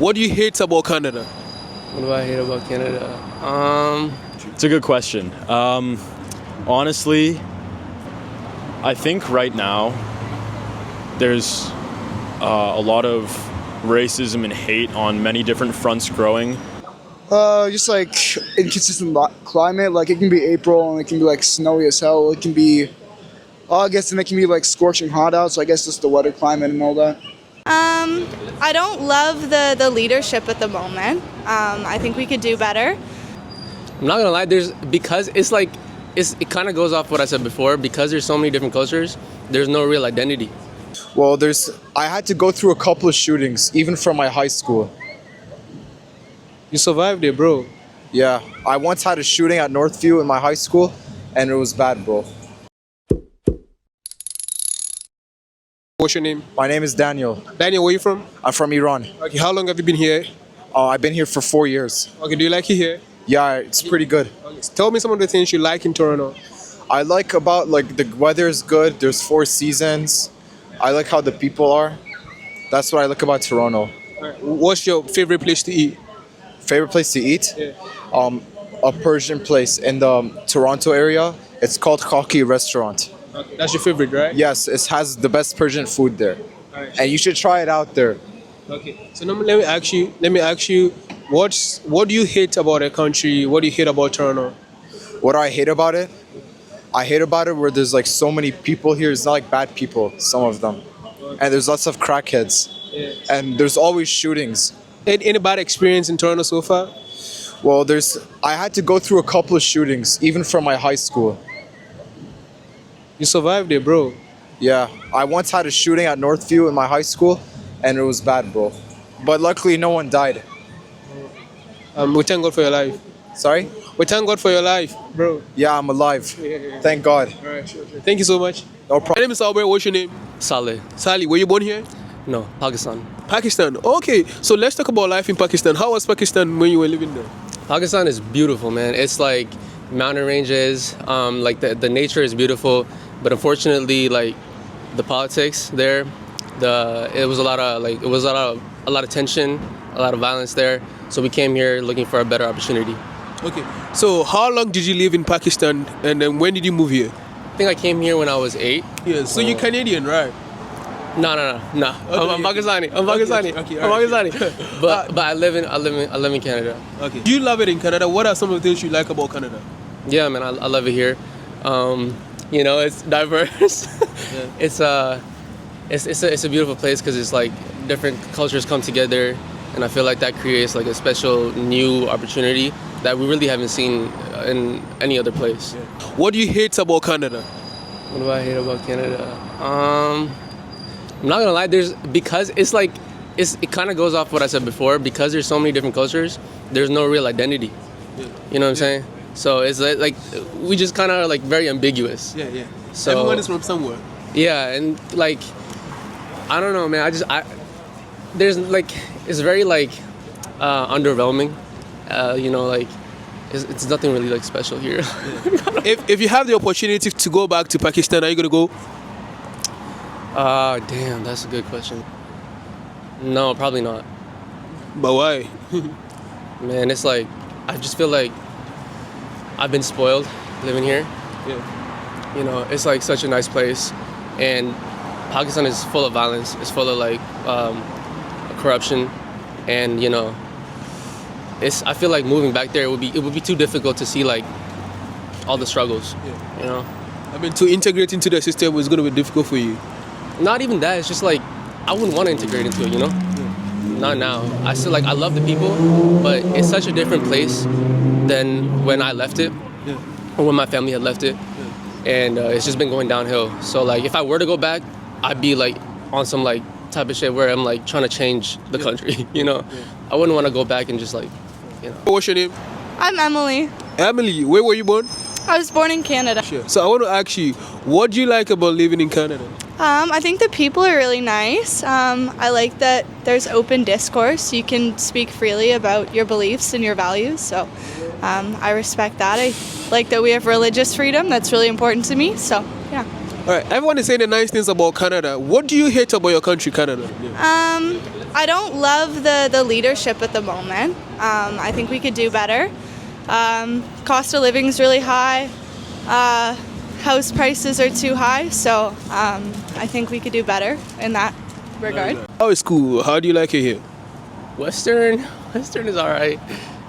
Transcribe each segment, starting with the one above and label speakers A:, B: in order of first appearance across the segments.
A: What do you hate about Canada?
B: What do I hate about Canada?
C: It's a good question. Honestly, I think right now there's a lot of racism and hate on many different fronts growing.
D: Just like inconsistent climate. Like it can be April and it can be like snowy as hell. It can be August and it can be like scorching hot out. So I guess just the weather, climate, and all that.
E: I don't love the leadership at the moment. I think we could do better.
B: I'm not gonna lie. It kind of goes off what I said before. Because there's so many different cultures, there's no real identity.
F: Well, I had to go through a couple of shootings, even from my high school.
A: You survived it, bro.
F: Yeah, I once had a shooting at Northview in my high school, and it was bad, bro.
A: What's your name?
F: My name is Daniel.
A: Daniel, where are you from?
F: I'm from Iran.
A: Okay, how long have you been here?
F: I've been here for 4 years.
A: Okay, do you like it here?
F: Yeah, it's pretty good.
A: Okay, tell me some of the things you like in Toronto.
F: I like about the weather is good. There's 4 seasons. I like how the people are. That's what I like about Toronto.
A: Alright, what's your favorite place to eat?
F: Favorite place to eat?
A: Yeah.
F: A Persian place in the Toronto area. It's called Khaki Restaurant.
A: Okay, that's your favorite, right?
F: Yes, it has the best Persian food there,
A: Alright.
F: and you should try it out there.
A: Okay. So now let me ask you, what do you hate about a country? What do you hate about Toronto?
F: What do I hate about it? I hate about it where there's like so many people here. It's not like bad people, some of them, and there's lots of crackheads,
A: Yeah.
F: and there's always shootings.
A: Any bad experience in Toronto so far?
F: Well, I had to go through a couple of shootings, even from my high school.
A: You survived it, bro.
F: Yeah, I once had a shooting at Northview in my high school, and it was bad, bro. But luckily, no one died.
A: We thank God for your life.
F: Sorry?
A: We thank God for your life, bro.
F: Yeah, I'm alive.
A: Yeah.
F: Thank God.
A: All right, sure. Thank you so much.
F: No
A: My
F: problem.
A: name is Albert. What's your name?
B: Saleh.
A: Sally. Were you born here?
B: No, Pakistan.
A: Pakistan. Okay, so let's talk about life in Pakistan. How was Pakistan when you were living there?
B: Pakistan is beautiful, man. It's like mountain ranges. Like the nature is beautiful, but unfortunately, like the politics there, it was a lot of tension, a lot of violence there. So we came here looking for a better opportunity.
A: Okay, so how long did you live in Pakistan, and then when did you move here?
B: I think I came here when I was 8.
A: Yeah, so you're Canadian, right?
B: No. I'm Pakistani. I'm Pakistani.
A: Okay,
B: I'm
A: alright.
B: Pakistani. But I live in Canada.
A: Okay. Do you love it in Canada? What are some of the things you like about Canada?
B: Yeah, man, I love it here. It's diverse.
A: Yeah.
B: It's a beautiful place because it's like different cultures come together, and I feel like that creates like a special new opportunity that we really haven't seen in any other place.
A: Yeah. What do you hate about Canada?
B: What do I hate about Canada? I'm not gonna lie. It kind of goes off what I said before. Because there's so many different cultures, there's no real identity.
A: Yeah.
B: You know what I'm saying? So it's like we just kind of like very ambiguous.
A: Yeah.
B: So
A: Everyone is from somewhere.
B: yeah, and like I don't know, man. There's like it's very like underwhelming. It's nothing really like special here.
A: If you have the opportunity to go back to Pakistan, are you gonna go?
B: Damn, that's a good question. No, probably not.
A: But why?
B: Man, it's like I just feel like I've been spoiled living here.
A: Yeah.
B: You know, it's like such a nice place, and Pakistan is full of violence. It's full of like corruption, and I feel like moving back there it would be too difficult to see like all the struggles.
A: Yeah.
B: You know,
A: I mean, to integrate into the system is gonna be difficult for you.
B: not even that. It's just like I wouldn't want to integrate into it. You know, not now. I still like I love the people, but it's such a different place than when I left it,
A: Yeah.
B: or when my family had left it. And it's just been going downhill. So like if I were to go back, I'd be like on some like type of shit where I'm like trying to change the country, you know. I wouldn't want to go back and just like,
A: What's your name?
E: I'm Emily.
A: Emily, where were you born?
E: I was born in Canada.
A: Sure. So I want to ask you, what do you like about living in Canada?
E: I think the people are really nice. I like that there's open discourse. You can speak freely about your beliefs and your values. So I respect that. I like that we have religious freedom. That's really important to me. So yeah.
A: All right, everyone is saying the nice things about Canada. What do you hate about your country, Canada?
E: I don't love the leadership at the moment. I think we could do better. Cost of living is really high. House prices are too high, so I think we could do better in that regard.
A: How is school? How do you like it here?
B: Western is all right.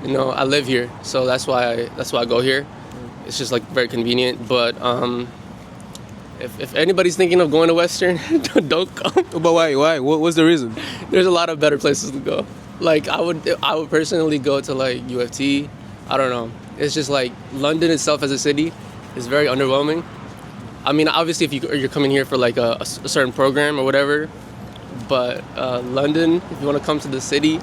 B: You know, I live here, so that's why I go here. It's just like very convenient. But if anybody's thinking of going to Western, don't come.
A: But why? Why? What's the reason?
B: There's a lot of better places to go. Like I would personally go to like UFT. I don't know. It's just like London itself as a city is very underwhelming. I mean, obviously if you're coming here for like a certain program or whatever, but London, if you want to come to the city,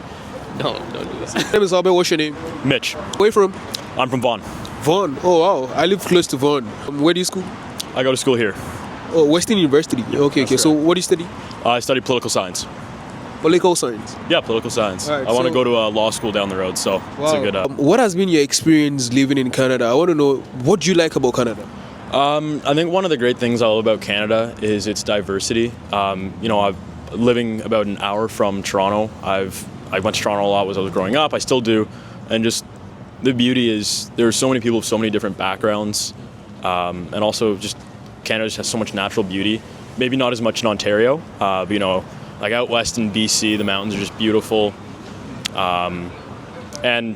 B: don't do that.
A: My name is Albert. What's your name?
C: Mitch.
A: Where you from?
C: I'm from Vaughan.
A: Vaughan. Oh wow, I live close to Vaughan. Where do you school?
C: I go to school here.
A: Oh, Western University. Okay. So what do you study?
C: I study political science.
A: Political science.
C: Yeah, political science.
A: All right,
C: I want to
A: so-
C: go to a law school down the road, so it's a good.
A: What has been your experience living in Canada? I want to know what do you like about Canada.
C: I think one of the great things I love about Canada is its diversity. I'm living about an hour from Toronto. I went to Toronto a lot as I was growing up. I still do, and just the beauty is there are so many people with so many different backgrounds, and also just Canada just has so much natural beauty. Maybe not as much in Ontario, but like out west in BC, the mountains are just beautiful, and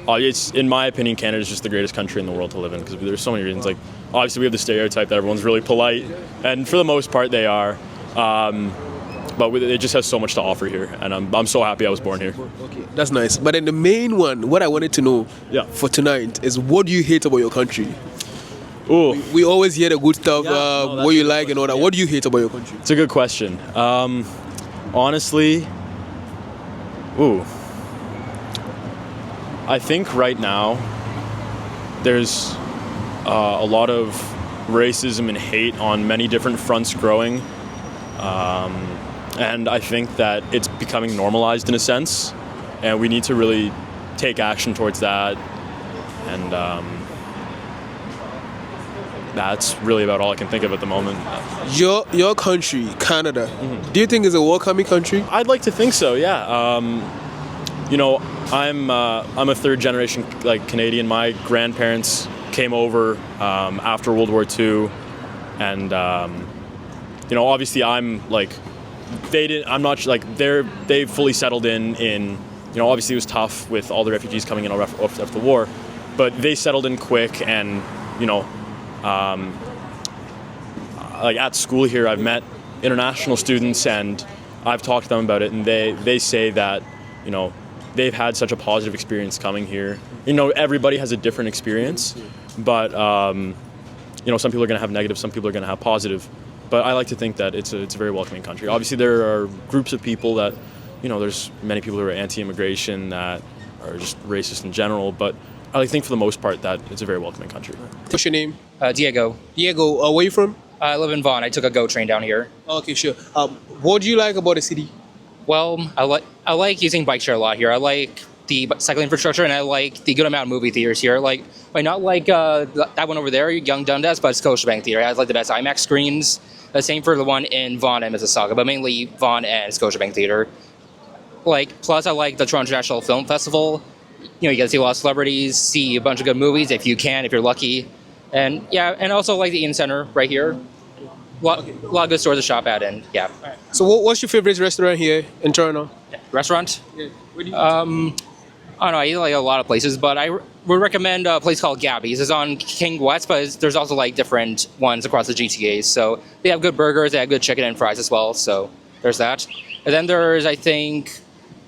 C: it's, in my opinion, Canada is just the greatest country in the world to live in because there's so many reasons. Like obviously we have the stereotype that everyone's really polite, and for the most part they are. But it just has so much to offer here, and I'm so happy I was born here.
A: Okay, that's nice. But then the main one, what I wanted to know for tonight is what do you hate about your country?
C: Ooh,
A: We always hear the good stuff,
C: that's
A: what
C: a
A: you
C: good
A: like and all that.
C: question,
A: What do you hate about your country?
C: it's a good question. Honestly, I think right now there's a lot of racism and hate on many different fronts growing. And I think that it's becoming normalized in a sense, and we need to really take action towards that. And that's really about all I can think of at the moment.
A: Your country, Canada, do you think is a welcoming country?
C: I'd like to think so, yeah. I'm a third generation Canadian. My grandparents came over after World War II, and obviously I'm like they fully settled in. Obviously it was tough with all the refugees coming in after the war, but they settled in quick, and at school here I've met international students and I've talked to them about it, and they say that they've had such a positive experience coming here. Everybody has a different experience, but some people are going to have negative, some people are going to have positive. But I like to think that it's a very welcoming country. Obviously, there are groups of people that, there's many people who are anti-immigration that are just racist in general. But I like to think for the most part that it's a very welcoming country.
A: What's your name?
G: Diego.
A: Diego, where you from?
G: I live in Vaughan. I took a GO train down here.
A: Okay, sure. What do you like about the city?
G: Well, I like using bike share a lot here. I like the cycling infrastructure, and I like the good amount of movie theaters here. Not like that one over there, Young Dundas, but Scotiabank Theater. It has like the best IMAX screens. The same for the one in Vaughan and Mississauga, but mainly Vaughan and Scotiabank Theater. Plus I like the Toronto International Film Festival. You get to see a lot of celebrities, see a bunch of good movies if you're lucky. And and also like the Ian Center right here. A lot of good stores to shop at, and yeah.
A: So what's your favorite restaurant here in Toronto?
G: Restaurant?
A: Yeah. Where do you
G: I don't know, I eat like a lot of places, but I would recommend a place called Gabby's. It's on King West, but there's also like different ones across the GTA. So they have good burgers, they have good chicken and fries as well. So there's that. And then there's, I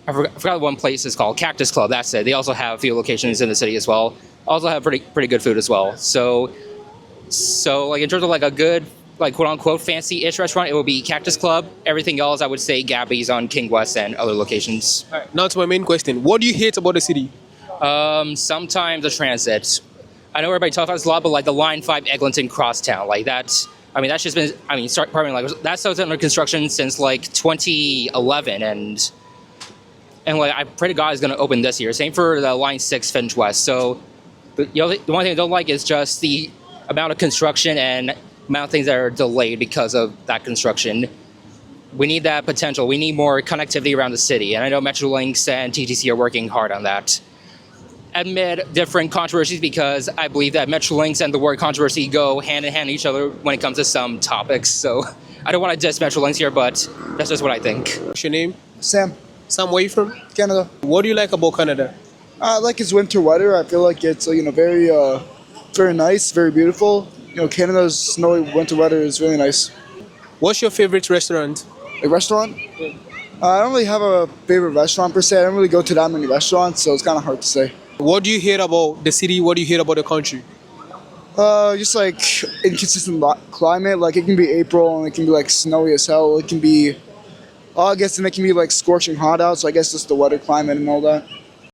G: forgot one place is called Cactus Club. That's it. They also have a few locations in the city as well. Also have pretty good food as well. So in terms of a good quote unquote fancy-ish restaurant, it will be Cactus Club. Everything else, I would say Gabby's on King West and other locations.
A: All right, now to my main question. What do you hate about the city?
G: Sometimes the transit. I know everybody talks about this a lot, but the Line 5 Eglinton Crosstown, that's just been, that's under construction since 2011, and I pray to God is going to open this year. Same for the Line 6 Finch West. So, the one thing I don't like is just the amount of construction and amount of things that are delayed because of that construction. we need that potential. We need more connectivity around the city. And I know Metrolinx and TTC are working hard on that. Amid different controversies, because I believe that Metrolinx and the word controversy go hand in hand with each other when it comes to some topics. So I don't want to diss Metrolinx here, but that's just what I think.
A: What's your name?
D: Sam,
A: Sam, where are you from?
D: Canada.
A: What do you like about Canada?
D: I like its winter weather. I feel like it's very very nice, very beautiful. Canada's snowy winter weather is really nice.
A: What's your favorite restaurant?
D: A restaurant? I don't really have a favorite restaurant per se. I don't really go to that many restaurants, so it's kind of hard to say.
A: What do you hate about the city? What do you hate about the country?
D: Just like inconsistent climate. Like it can be April and it can be like snowy as hell. It can be August and it can be like scorching hot out. So I guess just the weather climate and all that.